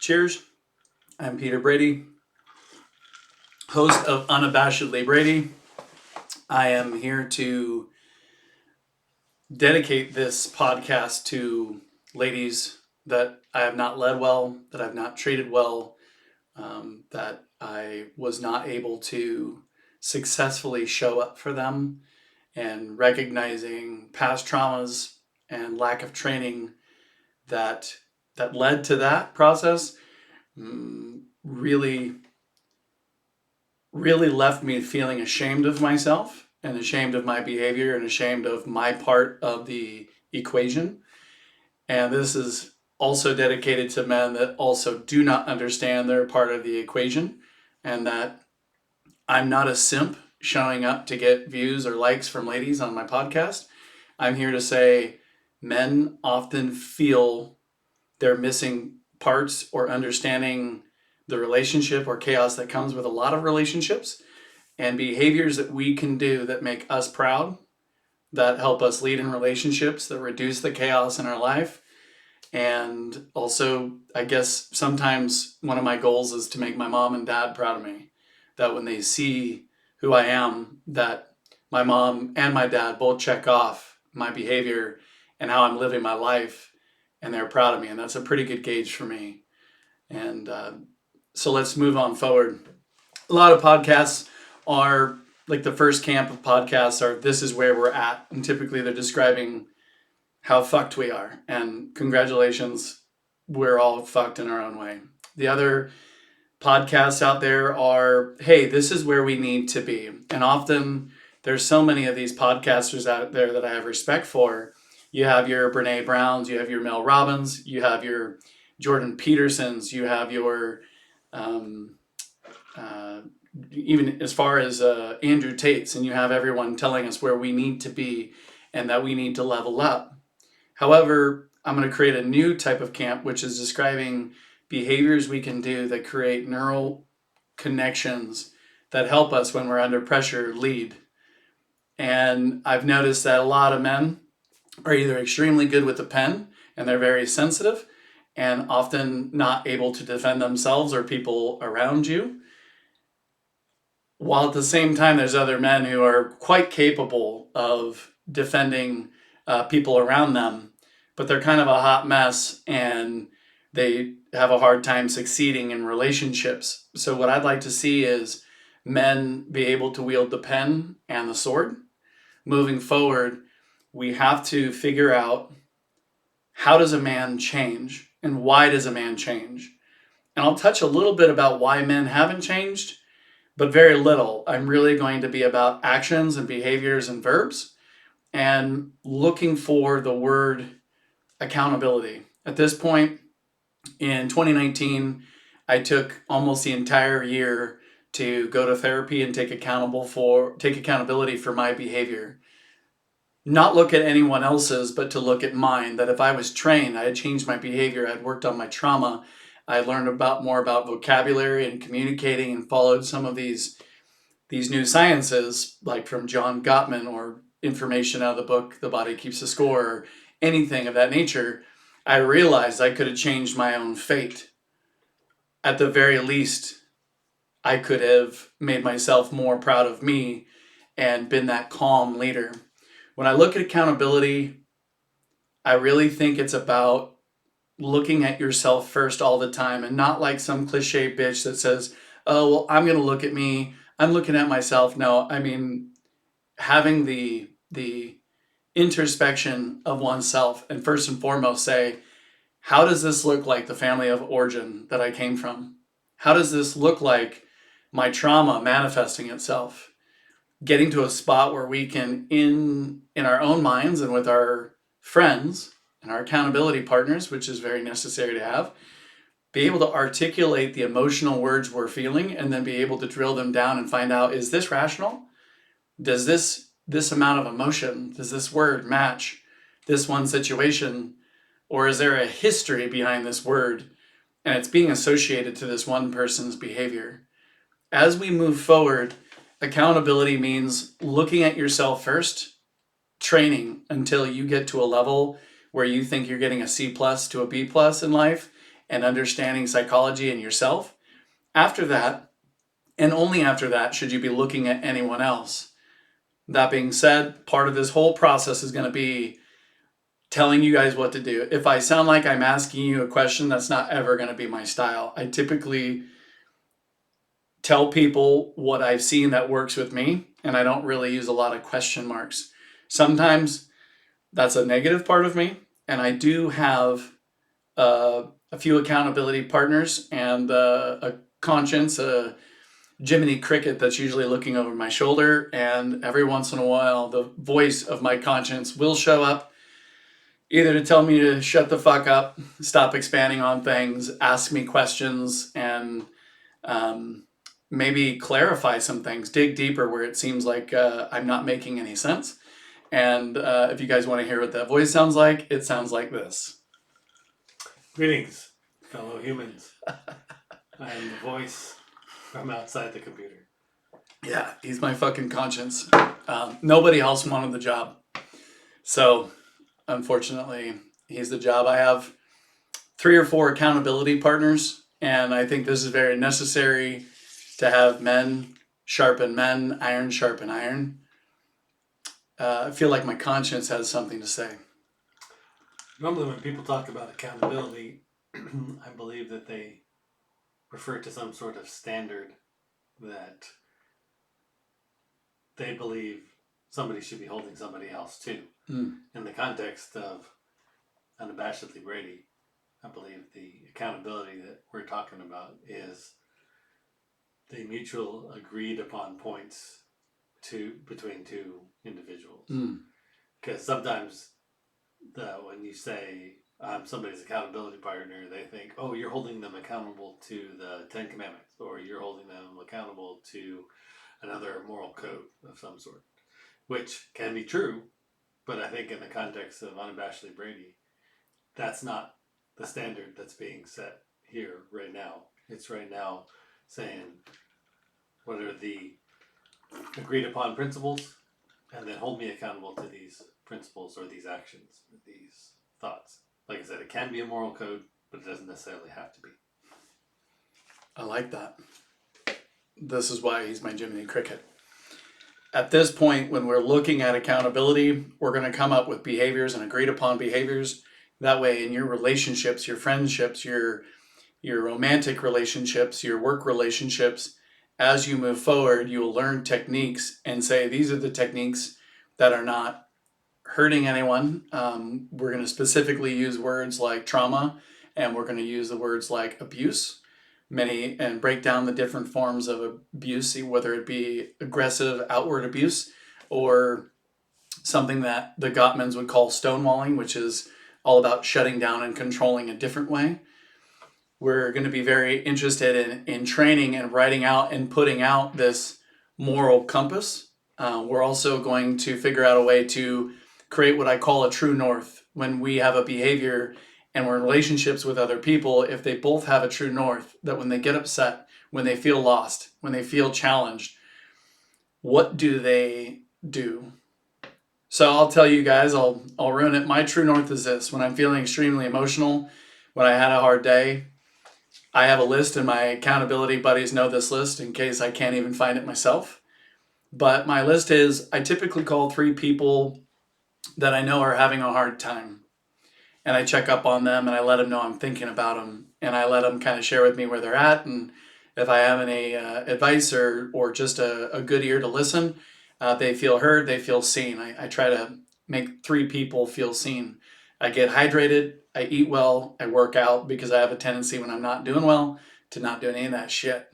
Cheers. I'm Peter Brady, host of Unabashedly Brady. I am here to dedicate this podcast to ladies that I have not led well, that I've not treated well, that I was not able to successfully show up for them, and recognizing past traumas and lack of training that led to that process really left me feeling ashamed of myself and ashamed of my behavior and ashamed of my part of the equation. And this is also dedicated to men that also do not understand their part of the equation, and that I'm not a simp showing up to get views or likes from ladies on my podcast. I'm here to say men often feel they're missing parts or understanding the relationship or chaos that comes with a lot of relationships, and behaviors that we can do that make us proud, that help us lead in relationships, that reduce the chaos in our life. And also, I guess sometimes one of my goals is to make my mom and dad proud of me, that when they see who I am, that my mom and my dad both check off my behavior and how I'm living my life, and they're proud of me. And that's a pretty good gauge for me. And so let's move on forward. A lot of podcasts are like the first camp of podcasts are this is where we're at. And typically they're describing how fucked we are. And congratulations, we're all fucked in our own way. The other podcasts out there are, hey, this is where we need to be. And often there's so many of these podcasters out there that I have respect for. You have your Brene Browns, you have your Mel Robbins, you have your Jordan Petersons, you have your even as far as Andrew Tate's, and you have everyone telling us where we need to be and that we need to level up. However, I'm going to create a new type of camp, which is describing behaviors we can do that create neural connections that help us when we're under pressure lead. And I've noticed that a lot of men are either extremely good with the pen and they're very sensitive and often not able to defend themselves or people around you, while at the same time there's other men who are quite capable of defending people around them, but they're kind of a hot mess and they have a hard time succeeding in relationships. So what I'd like to see is men be able to wield the pen and the sword. Moving forward, we have to figure out, how does a man change and why does a man change? And I'll touch a little bit about why men haven't changed, but very little. I'm really going to be about actions and behaviors and verbs and looking for the word accountability. At this point in 2019, I took almost the entire year to go to therapy and take accountability for my behavior. Not look at anyone else's, but to look at mine, that if I was trained, I had changed my behavior, I'd worked on my trauma, I learned more about vocabulary and communicating and followed some of these new sciences, like from John Gottman or information out of the book, The Body Keeps the Score, or anything of that nature. I realized I could have changed my own fate. At the very least, I could have made myself more proud of me and been that calm leader. When I look at accountability, I really think it's about looking at yourself first all the time, and not like some cliche bitch that says, oh, well, I'm going to look at me, I'm looking at myself. No, I mean, having the introspection of oneself, and first and foremost say, how does this look like the family of origin that I came from? How does this look like my trauma manifesting itself? Getting to a spot where we can, in our own minds and with our friends and our accountability partners, which is very necessary to have, be able to articulate the emotional words we're feeling and then be able to drill them down and find out, is this rational? Does this amount of emotion, does this word match this one situation? Or is there a history behind this word and it's being associated to this one person's behavior? As we move forward, accountability means looking at yourself first, training until you get to a level where you think you're getting a C plus to a B plus in life, and understanding psychology and yourself. After that, and only after that, should you be looking at anyone else. That being said, part of this whole process is going to be telling you guys what to do. If I sound like I'm asking you a question, that's not ever going to be my style. I typically tell people what I've seen that works with me, and I don't really use a lot of question marks. Sometimes that's a negative part of me, and I do have a few accountability partners and a conscience, a Jiminy Cricket that's usually looking over my shoulder, and every once in a while, the voice of my conscience will show up, either to tell me to shut the fuck up, stop expanding on things, ask me questions, and um, maybe clarify some things, dig deeper where it seems like I'm not making any sense. And if you guys want to hear what that voice sounds like, it sounds like this. Greetings, fellow humans. I am the voice from outside the computer. Yeah, he's my fucking conscience. Nobody else wanted the job. So, unfortunately, he's the job. I have 3 or 4 accountability partners, and I think this is very necessary to have men sharpen men, iron sharpen iron. I feel like my conscience has something to say. Normally, when people talk about accountability, I believe that they refer to some sort of standard that they believe somebody should be holding somebody else to. In the context of Unabashedly Brady, I believe the accountability that we're talking about is the mutual agreed upon points between 2 individuals. Because sometimes when you say I'm somebody's accountability partner, they think, oh, you're holding them accountable to the 10 Commandments, or you're holding them accountable to another moral code of some sort, which can be true, but I think in the context of Unabashedly Brady, that's not the standard that's being set here right now. It's right now saying what are the agreed upon principles, and then hold me accountable to these principles or these actions or these thoughts. Like I said, it can be a moral code, but it doesn't necessarily have to be. I like that. This is why he's my Jiminy Cricket. At this point, when we're looking at accountability, we're going to come up with behaviors and agreed upon behaviors. That way, in your relationships, your friendships, your romantic relationships, your work relationships, as you move forward, you will learn techniques and say, these are the techniques that are not hurting anyone. We're going to specifically use words like trauma, and we're going to use the words like abuse, and break down the different forms of abuse, whether it be aggressive outward abuse or something that the Gottmans would call stonewalling, which is all about shutting down and controlling a different way. We're going to be very interested in training and writing out and putting out this moral compass. We're also going to figure out a way to create what I call a true north. When we have a behavior and we're in relationships with other people, if they both have a true north, that when they get upset, when they feel lost, when they feel challenged, what do they do? So I'll tell you guys, I'll ruin it. My true north is this. When I'm feeling extremely emotional, when I had a hard day, I have a list, and my accountability buddies know this list in case I can't even find it myself. But my list is, I typically call 3 people that I know are having a hard time. And I check up on them, and I let them know I'm thinking about them. And I let them kind of share with me where they're at. And if I have any advice or just a good ear to listen, they feel heard, they feel seen. I try to make 3 people feel seen. I get hydrated, I eat well, I work out, because I have a tendency when I'm not doing well to not do any of that shit.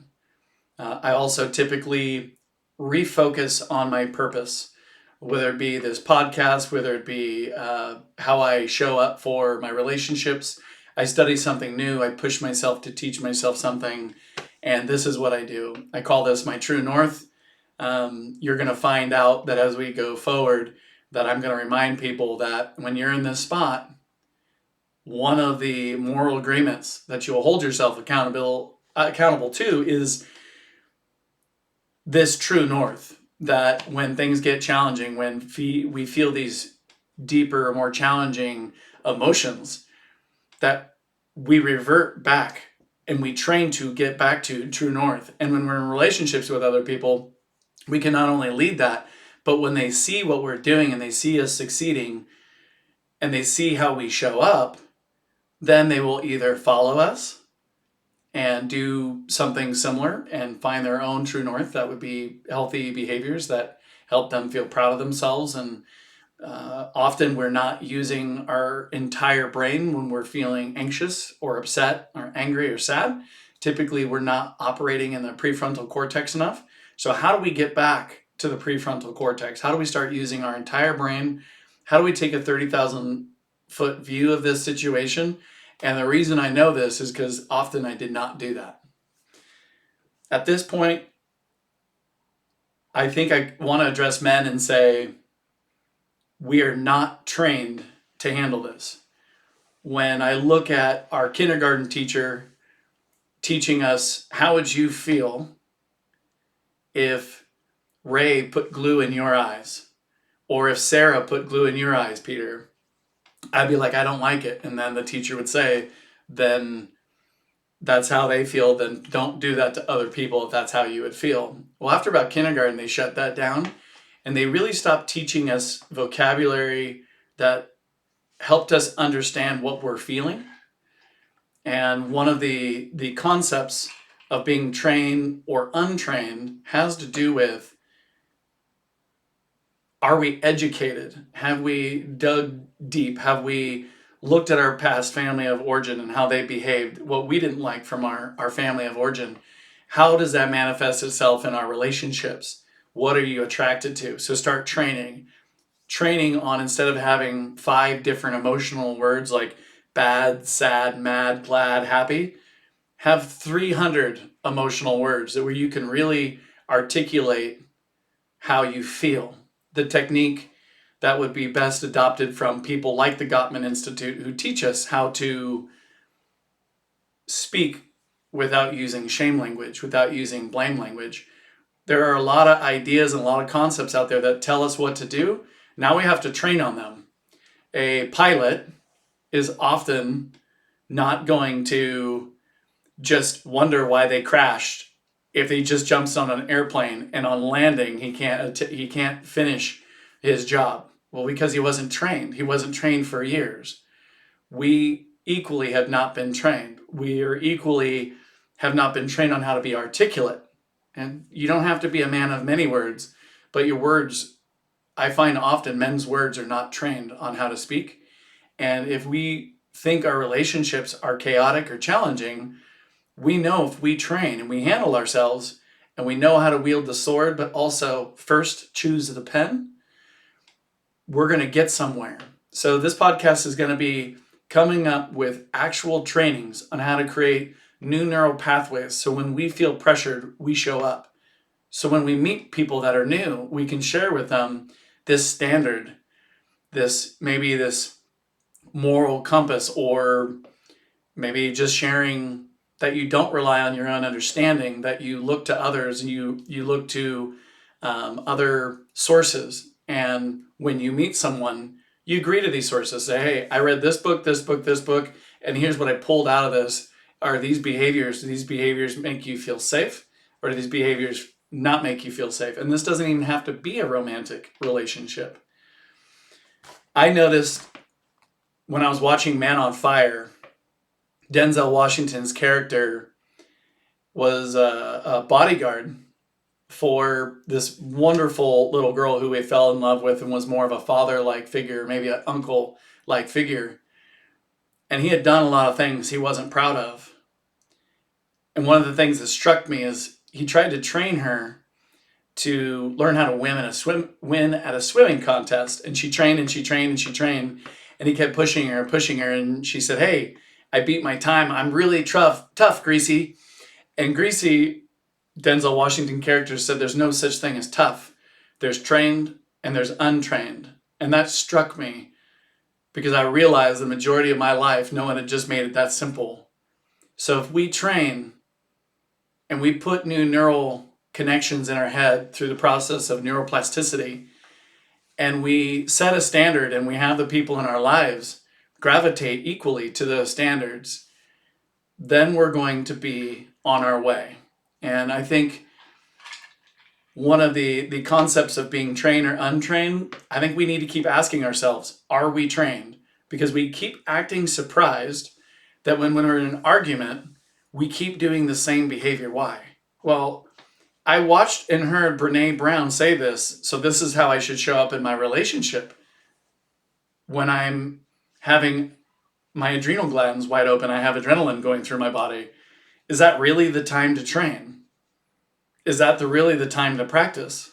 I also typically refocus on my purpose, whether it be this podcast, whether it be how I show up for my relationships. I study something new, I push myself to teach myself something, and this is what I do. I call this my true north. You're going to find out that as we go forward, that I'm going to remind people that when you're in this spot, one of the moral agreements that you'll hold yourself accountable to is this true north. That when things get challenging, when we feel these deeper, more challenging emotions, that we revert back and we train to get back to true north. And when we're in relationships with other people, we can not only lead that, but when they see what we're doing and they see us succeeding and they see how we show up, then they will either follow us and do something similar and find their own true north. That would be healthy behaviors that help them feel proud of themselves. And often we're not using our entire brain when we're feeling anxious or upset or angry or sad. Typically, we're not operating in the prefrontal cortex enough. So how do we get back to the prefrontal cortex? How do we start using our entire brain? How do we take a 30,000 foot view of this situation? And the reason I know this is because often I did not do that. At this point, I think I want to address men and say, we are not trained to handle this. When I look at our kindergarten teacher teaching us, how would you feel if Ray put glue in your eyes? Or if Sarah put glue in your eyes, Peter? I'd be like, I don't like it. And then the teacher would say, then that's how they feel. Then don't do that to other people if that's how you would feel. Well, after about kindergarten, they shut that down and they really stopped teaching us vocabulary that helped us understand what we're feeling. And one of the concepts of being trained or untrained has to do with, are we educated? Have we dug deep? Have we looked at our past family of origin and how they behaved, what we didn't like from our family of origin? How does that manifest itself in our relationships? What are you attracted to? So start training on, instead of having 5 different emotional words like bad, sad, mad, glad, happy, have 300 emotional words that where you can really articulate how you feel. The technique that would be best adopted from people like the Gottman Institute, who teach us how to speak without using shame language, without using blame language. There are a lot of ideas and a lot of concepts out there that tell us what to do. Now we have to train on them. A pilot is often not going to just wonder why they crashed if he just jumps on an airplane and on landing he can't finish his job. Well, because he wasn't trained. He wasn't trained for years. We equally have not been trained. We are equally have not been trained on how to be articulate. And you don't have to be a man of many words, but your words, I find often men's words are not trained on how to speak. And if we think our relationships are chaotic or challenging, we know if we train and we handle ourselves and we know how to wield the sword, but also first choose the pen, we're going to get somewhere. So this podcast is going to be coming up with actual trainings on how to create new neural pathways. So when we feel pressured, we show up. So when we meet people that are new, we can share with them this standard, this moral compass, or maybe just sharing that you don't rely on your own understanding, that you look to others and you look to other sources. And when you meet someone, you agree to these sources. Say, hey, I read this book, and here's what I pulled out of this. Are these behaviors? Do these behaviors make you feel safe? Or do these behaviors not make you feel safe? And this doesn't even have to be a romantic relationship. I noticed when I was watching Man on Fire, Denzel Washington's character was a bodyguard for this wonderful little girl who he fell in love with and was more of a father-like figure, maybe an uncle-like figure. And he had done a lot of things he wasn't proud of. And one of the things that struck me is he tried to train her to learn how to win at a swimming contest. And she trained and she trained and she trained. And he kept pushing her. And she said, hey, I beat my time. I'm really tough, Greasy. And Greasy, Denzel Washington character, said there's no such thing as tough. There's trained and there's untrained. And that struck me because I realized the majority of my life, no one had just made it that simple. So if we train and we put new neural connections in our head through the process of neuroplasticity, and we set a standard and we have the people in our lives gravitate equally to those standards, then we're going to be on our way. And I think one of the concepts of being trained or untrained, I think we need to keep asking ourselves, are we trained? Because we keep acting surprised that when we're in an argument, we keep doing the same behavior. Why? Well, I watched and heard Brene Brown say this, so this is how I should show up in my relationship when I'm having my adrenal glands wide open, I have adrenaline going through my body. Is that really the time to train? Is that really the time to practice?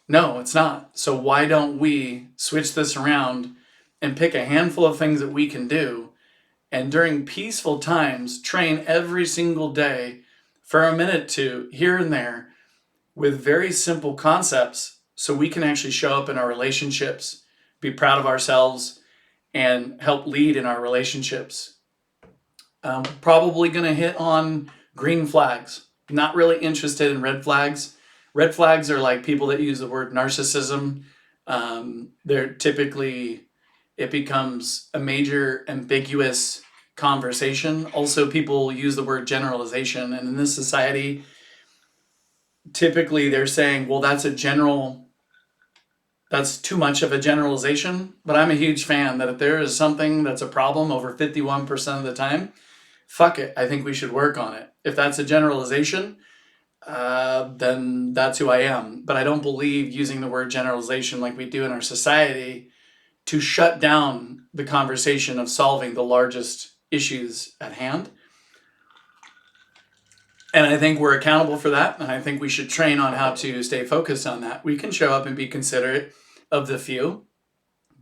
No, it's not. So why don't we switch this around and pick a handful of things that we can do, and during peaceful times train every single day for a minute to here and there with very simple concepts so we can actually show up in our relationships, be proud of ourselves, and help lead in our relationships. Probably going to hit on green flags. Not really interested in red flags. Red flags are like people that use the word narcissism. They're typically, it becomes a major ambiguous conversation. Also, people use the word generalization. And in this society, typically they're saying, well, that's too much of a generalization. But I'm a huge fan that if there is something that's a problem over 51% of the time, fuck it, I think we should work on it. If that's a generalization, then that's who I am. But I don't believe using the word generalization like we do in our society to shut down the conversation of solving the largest issues at hand. And I think we're accountable for that. And I think we should train on how to stay focused on that. We can show up and be considerate of the few.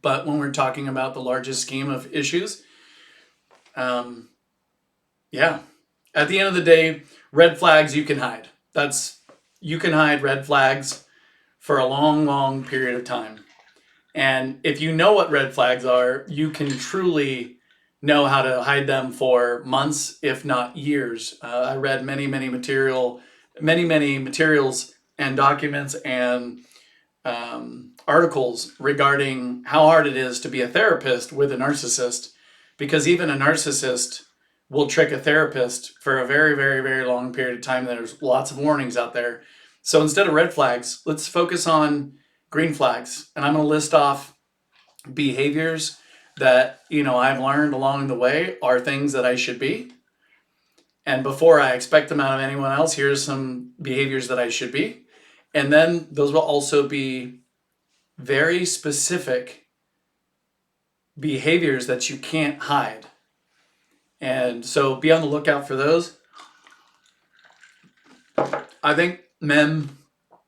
But when we're talking about the largest scheme of issues, um, yeah, at the end of the day, red flags you can hide. You can hide red flags for a long, long period of time. And if you know what red flags are, you can truly know how to hide them for months, if not years. I read many materials and documents and articles regarding how hard it is to be a therapist with a narcissist, because even a narcissist will trick a therapist for a very, very, very long period of time. There's lots of warnings out there. So instead of red flags, let's focus on green flags. And I'm going to list off behaviors that, I've learned along the way are things that I should be. And before I expect them out of anyone else, here's some behaviors that I should be. And then those will also be very specific behaviors that you can't hide. And so be on the lookout for those. I think men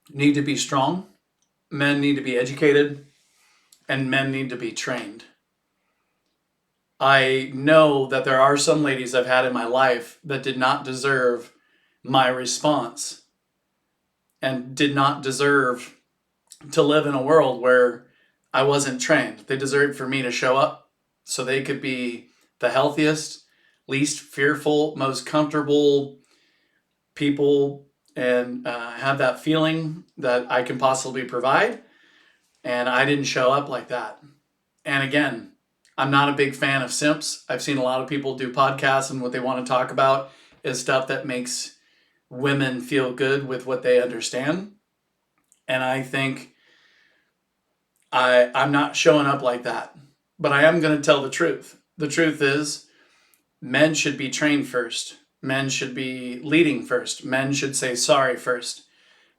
need to be strong, men need to be educated, and men need to be trained. I know that there are some ladies I've had in my life that did not deserve my response and did not deserve to live in a world where I wasn't trained. They deserved for me to show up so they could be the healthiest, least fearful, most comfortable people and have that feeling that I can possibly provide. And I didn't show up like that. And again, I'm not a big fan of simps. I've seen a lot of people do podcasts, and what they want to talk about is stuff that makes women feel good with what they understand. And I think I'm not showing up like that. But I am going to tell the truth. The truth is, men should be trained first. Men should be leading first. Men should say sorry first.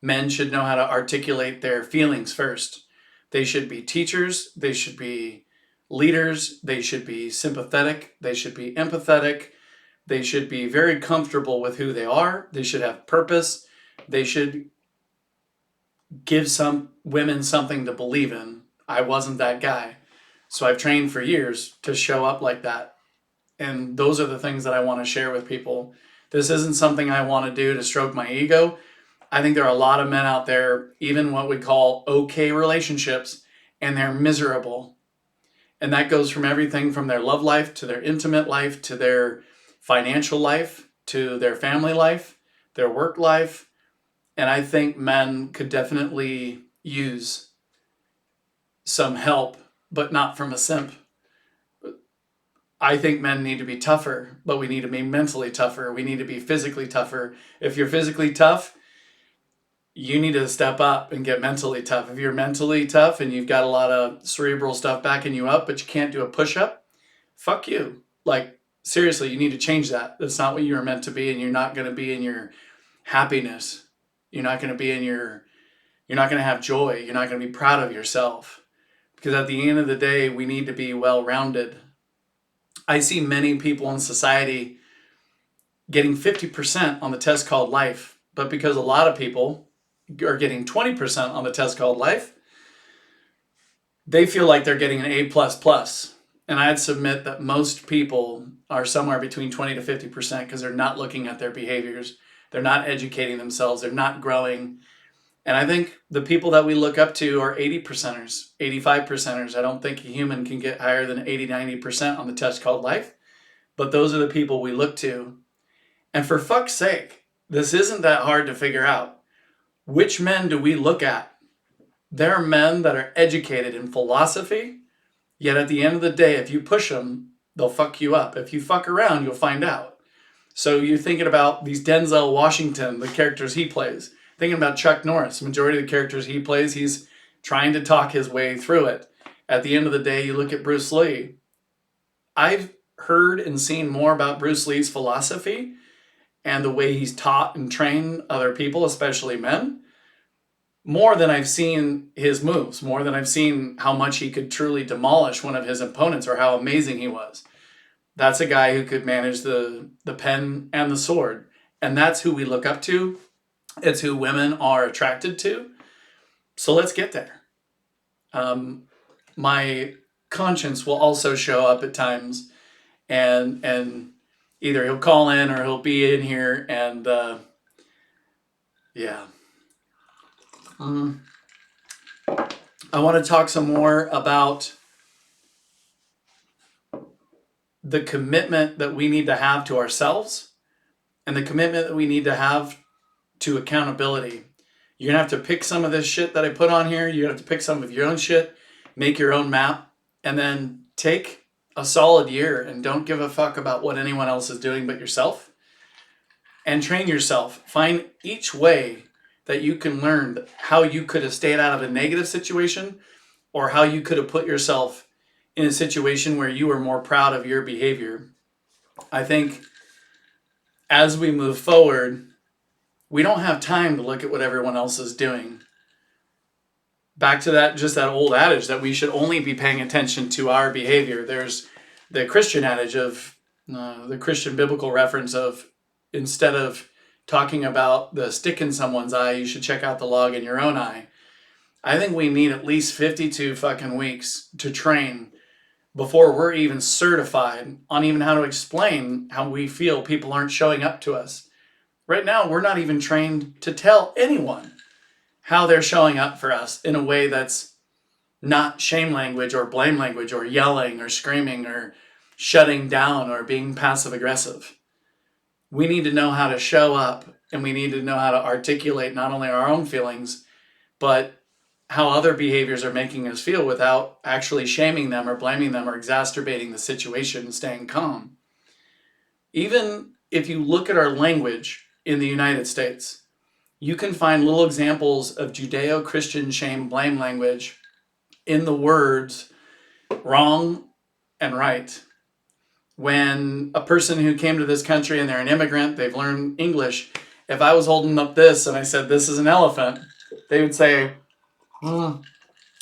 Men should know how to articulate their feelings first. They should be teachers. They should be leaders. They should be sympathetic. They should be empathetic. They should be very comfortable with who they are. They should have purpose. They should give some women something to believe in. I wasn't that guy. So I've trained for years to show up like that. And those are the things that I want to share with people. This isn't something I want to do to stroke my ego. I think there are a lot of men out there, even what we call okay relationships, and they're miserable. And that goes from everything from their love life to their intimate life to their financial life to their family life, their work life. And I think men could definitely use some help, but not from a simp. I think men need to be tougher, but we need to be mentally tougher. We need to be physically tougher. If you're physically tough, you need to step up and get mentally tough. If you're mentally tough and you've got a lot of cerebral stuff backing you up, but you can't do a push up, fuck you. Like, seriously, you need to change that. That's not what you were meant to be, and you're not going to be in your happiness. You're not going to be in your, you're not going to have joy. You're not going to be proud of yourself. Because at the end of the day, we need to be well rounded. I see many people in society getting 50% on the test called life, but because a lot of people are getting 20% on the test called life, they feel like they're getting an A plus plus. And I'd submit that most people are somewhere between 20 to 50% because they're not looking at their behaviors. They're not educating themselves. They're not growing. And I think the people that we look up to are 80 percenters, 85 percenters. I don't think a human can get higher than 80, 90% on the test called life. But those are the people we look to. And for fuck's sake, this isn't that hard to figure out. Which men do we look at? There are men that are educated in philosophy, yet at the end of the day, if you push them, they'll fuck you up. If you fuck around, you'll find out. So you're thinking about these Denzel Washington, the characters he plays. Thinking about Chuck Norris, the majority of the characters he plays, he's trying to talk his way through it. At the end of the day, you look at Bruce Lee. I've heard and seen more about Bruce Lee's philosophy and the way he's taught and trained other people, especially men, more than I've seen his moves, more than I've seen how much he could truly demolish one of his opponents or how amazing he was. That's a guy who could manage the pen and the sword. And that's who we look up to. It's who women are attracted to. So let's get there. My conscience will also show up at times, and either he'll call in or he'll be in here, and yeah. I want to talk some more about the commitment that we need to have to ourselves and the commitment that we need to have to accountability. You're going to have to pick some of this shit that I put on here. You're going to have to pick some of your own shit, make your own map, and then take a solid year and don't give a fuck about what anyone else is doing but yourself. And train yourself. Find each way that you can learn how you could have stayed out of a negative situation or how you could have put yourself in a situation where you were more proud of your behavior. I think as we move forward, we don't have time to look at what everyone else is doing. Back to that, just that old adage that we should only be paying attention to our behavior. There's the Christian adage of the Christian biblical reference of instead of talking about the stick in someone's eye, you should check out the log in your own eye. I think we need at least 52 fucking weeks to train before we're even certified on even how to explain how we feel people aren't showing up to us. Right now, we're not even trained to tell anyone how they're showing up for us in a way that's not shame language or blame language or yelling or screaming or shutting down or being passive aggressive. We need to know how to show up, and we need to know how to articulate not only our own feelings, but how other behaviors are making us feel without actually shaming them or blaming them or exacerbating the situation and staying calm. Even if you look at our language in the United States, you can find little examples of Judeo-Christian shame blame language in the words wrong and right. When a person who came to this country and they're an immigrant, they've learned English, if I was holding up this and I said, this is an elephant, they would say,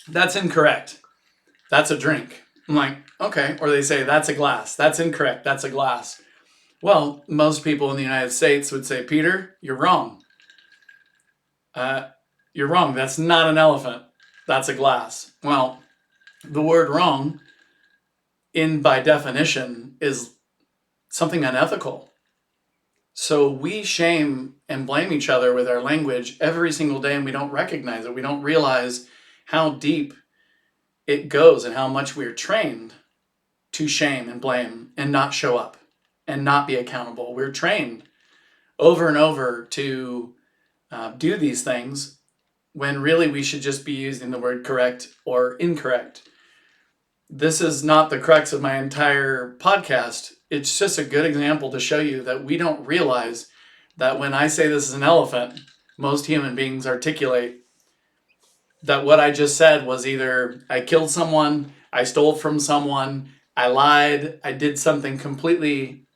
that's incorrect. That's a drink. I'm like, okay. Or they say, that's a glass. That's incorrect. That's a glass. Well, most people in the United States would say, Peter, you're wrong. You're wrong. That's not an elephant. That's a glass. Well, the word wrong, by definition, is something unethical. So we shame and blame each other with our language every single day, and we don't recognize it. We don't realize how deep it goes and how much we're trained to shame and blame and not show up and not be accountable. We're trained over and over to do these things when really we should just be using the word correct or incorrect. this is not the crux of my entire podcast. It's just a good example to show you that we don't realize that when I say this is an elephant, most human beings articulate that what I just said was either I killed someone, I stole from someone, I lied, I did something completely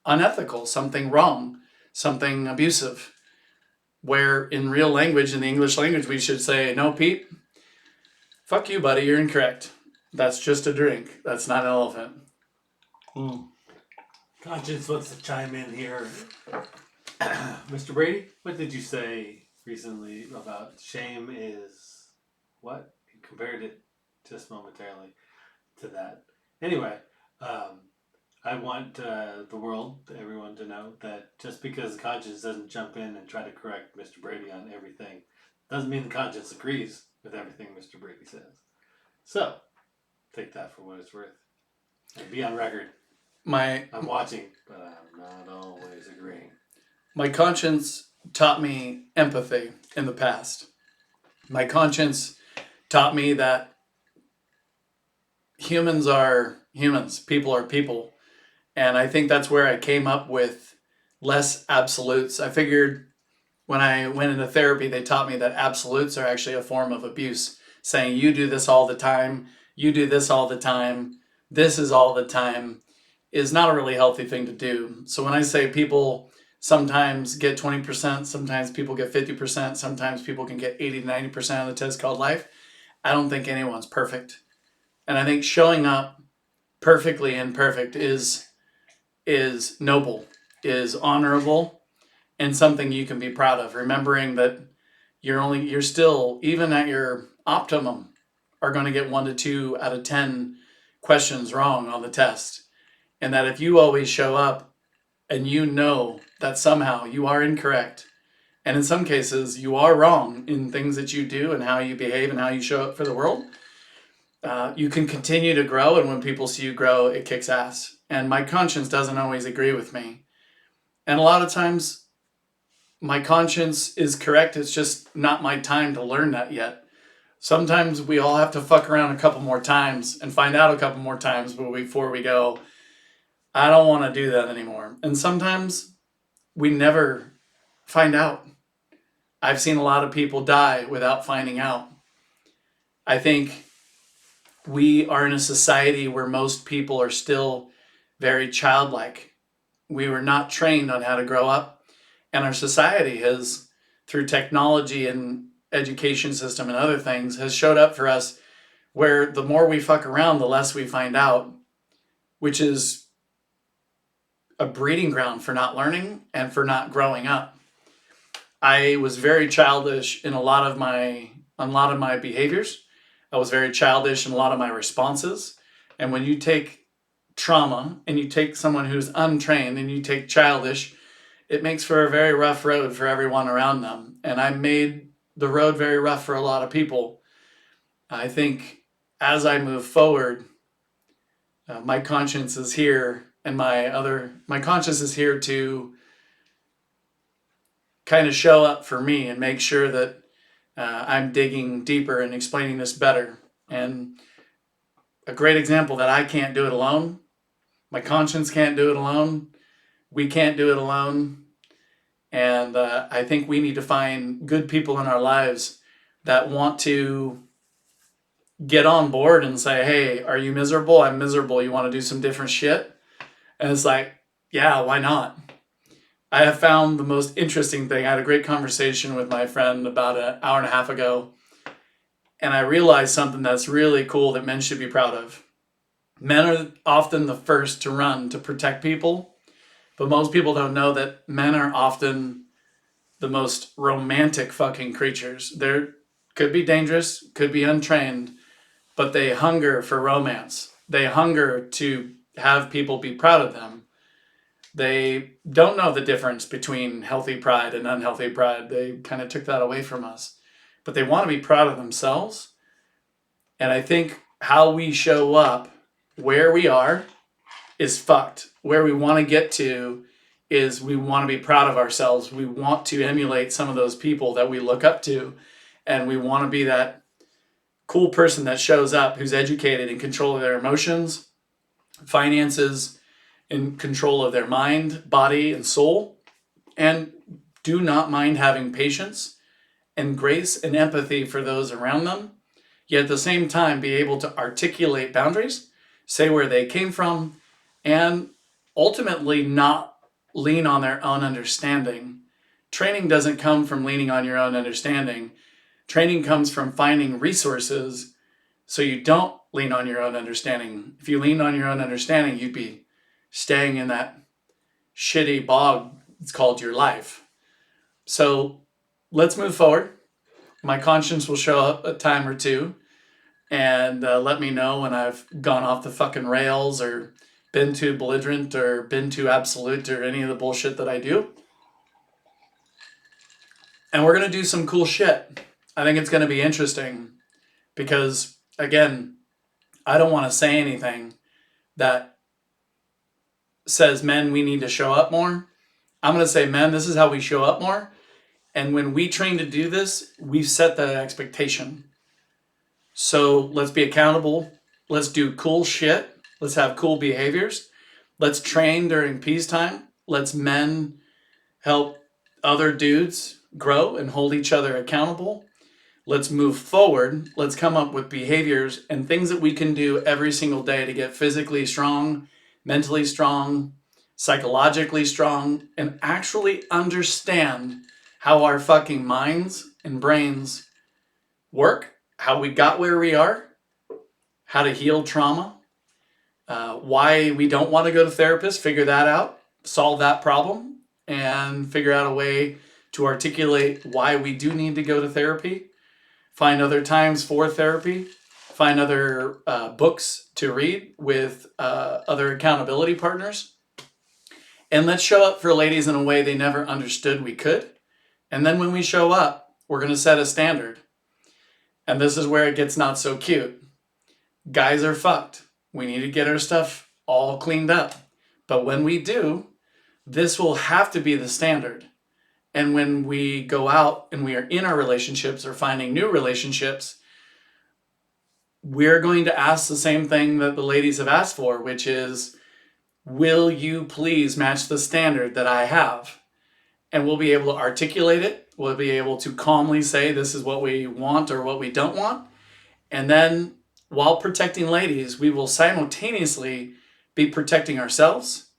unethical, something wrong, something abusive. Where in real language, in the English language, we should say, no, Pete, fuck you, buddy, you're incorrect. That's just a drink. That's not an elephant. Conscience wants to chime in here. Mr. Brady, what did you say recently about shame is what? You compared it just momentarily to that. Anyway, I want the world, everyone to know that just because the conscience doesn't jump in and try to correct Mr. Brady on everything, doesn't mean the conscience agrees with everything Mr. Brady says. So, take that for what it's worth. And be on record. I'm watching, but I'm not always agreeing. My conscience taught me empathy in the past. My conscience taught me that humans are humans, people are people. And I think that's where I came up with less absolutes. I figured when I went into therapy, they taught me that absolutes are actually a form of abuse, saying you do this all the time, you do this all the time, this is all the time, is not a really healthy thing to do. So when I say people sometimes get 20%, sometimes people get 50%, sometimes people can get 80 to 90% of the test called life, I don't think anyone's perfect. And I think showing up perfectly imperfect is noble, is honorable, and something you can be proud of. Remembering that you're still, even at your optimum, are going to get 1 to 2 out of 10 questions wrong on the test. And that if you always show up and you know that somehow you are incorrect, and in some cases you are wrong in things that you do and how you behave and how you show up for the world, you can continue to grow. And when people see you grow, it kicks ass. And my conscience doesn't always agree with me. And a lot of times my conscience is correct. It's just not my time to learn that yet. Sometimes we all have to fuck around a couple more times and find out a couple more times before we go, I don't want to do that anymore. And sometimes we never find out. I've seen a lot of people die without finding out. I think we are in a society where most people are still very childlike. We were not trained on how to grow up. And our society has, through technology and education system and other things, has showed up for us where the more we fuck around, the less we find out, which is a breeding ground for not learning and for not growing up. I was very childish in a lot of my behaviors. I was very childish in a lot of my responses. And when you take trauma and you take someone who's untrained and you take childish, it makes for a very rough road for everyone around them. And I made the road very rough for a lot of people. I think as I move forward, my conscience is here, and my conscience is here to kind of show up for me and make sure that I'm digging deeper and explaining this better. And a great example that I can't do it alone. My conscience can't do it alone. We can't do it alone. And I think we need to find good people in our lives that want to get on board and say, hey, are you miserable? I'm miserable. You want to do some different shit? And it's like, yeah, why not? I have found the most interesting thing. I had a great conversation with my friend about an hour and a half ago, and I realized something that's really cool that men should be proud of. Men are often the first to run to protect people, but most people don't know that men are often the most romantic fucking creatures. They could be dangerous, could be untrained, but they hunger for romance. They hunger to have people be proud of them. They don't know the difference between healthy pride and unhealthy pride. They kind of took that away from us. But they want to be proud of themselves. And I think how we show up where we are is fucked. Where we want to get to is we want to be proud of ourselves. We want to emulate some of those people that we look up to. And we want to be that cool person that shows up who's educated in control of their emotions, finances, in control of their mind, body, and soul, and do not mind having patience and grace and empathy for those around them, yet at the same time be able to articulate boundaries, say where they came from, and ultimately not lean on their own understanding. Training doesn't come from leaning on your own understanding. Training comes from finding resources so you don't lean on your own understanding. If you lean on your own understanding, you'd be staying in that shitty bog it's called your life. So let's move forward. My conscience will show up a time or two and let me know when I've gone off the fucking rails or been too belligerent or been too absolute or any of the bullshit that I do. And we're going to do some cool shit. I think it's going to be interesting because, again, I don't want to say anything that says, men, we need to show up more. I'm going to say, men, this is how we show up more. And when we train to do this, we've set that expectation. So let's be accountable. Let's do cool shit. Let's have cool behaviors. Let's train during peacetime. Let's men help other dudes grow and hold each other accountable. Let's move forward. Let's come up with behaviors and things that we can do every single day to get physically strong, mentally strong, psychologically strong, and actually understand how our fucking minds and brains work, how we got where we are, how to heal trauma, why we don't want to go to therapists, figure that out, solve that problem, and figure out a way to articulate why we do need to go to therapy, find other times for therapy, find other books to read with other accountability partners, and let's show up for ladies in a way they never understood we could. And then when we show up, we're going to set a standard. And this is where it gets not so cute. Guys are fucked. We need to get our stuff all cleaned up. But when we do, this will have to be the standard. And when we go out and we are in our relationships or finding new relationships, we're going to ask the same thing that the ladies have asked for, which is, will you please match the standard that I have? And we'll be able to articulate it. We'll be able to calmly say this is what we want or what we don't want. And then while protecting ladies, we will simultaneously be protecting ourselves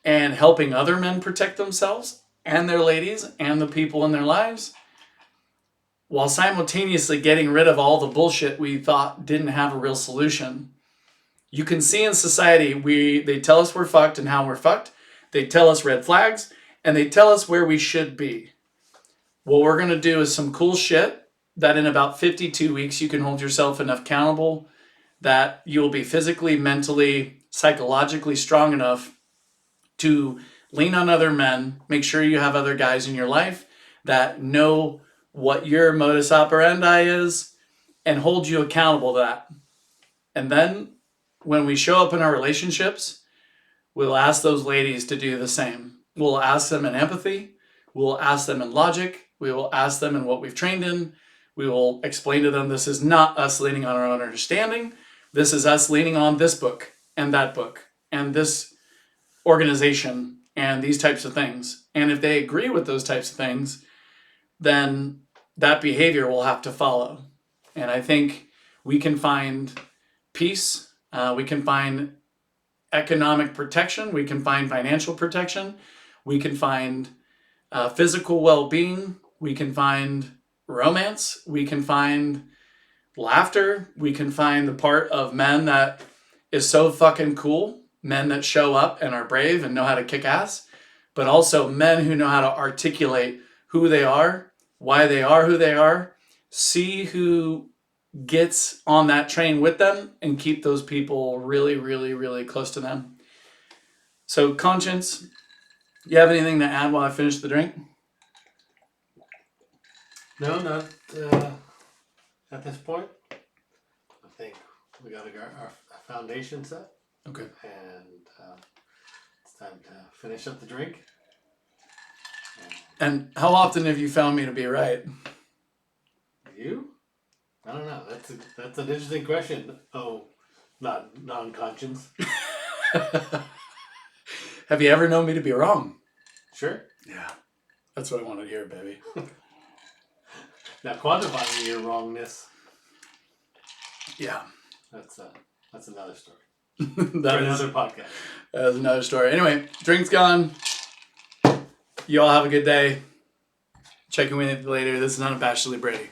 and helping other men protect themselves and their ladies and the people in their lives, while simultaneously getting rid of all the bullshit we thought didn't have a real solution. You can see in society, they tell us we're fucked and how we're fucked. They tell us red flags, and they tell us where we should be. What we're going to do is some cool shit that in about 52 weeks you can hold yourself enough accountable that you'll be physically, mentally, psychologically strong enough to lean on other men, make sure you have other guys in your life that know what your modus operandi is and hold you accountable to that. And then when we show up in our relationships, we'll ask those ladies to do the same. We'll ask them in empathy. We'll ask them in logic. We will ask them in what we've trained in. We will explain to them this is not us leaning on our own understanding. This is us leaning on this book and this organization and these types of things. And if they agree with those types of things, then that behavior will have to follow. And I think we can find peace. We can find economic protection. We can find financial protection. We can find physical well-being. We can find romance. We can find laughter. We can find the part of men that is so fucking cool. Men that show up and are brave and know how to kick ass. But also men who know how to articulate who they are, why they are who they are, see who gets on that train with them, and keep those people really, really, really close to them. So, Conscience, you have anything to add while I finish the drink? No, not at this point. I think we got our foundation set. Okay. And it's time to finish up the drink. And how often have you found me to be right? You? I don't know. That's an interesting question. Oh, not non-conscience. Have you ever known me to be wrong? Sure. Yeah. That's what I want to hear, baby. Now, quantifying your wrongness. Yeah. That's another story. That For is another podcast. That's another story. Anyway, drink's gone. You all have a good day. Check in with you later. This is Unabashedly Brady.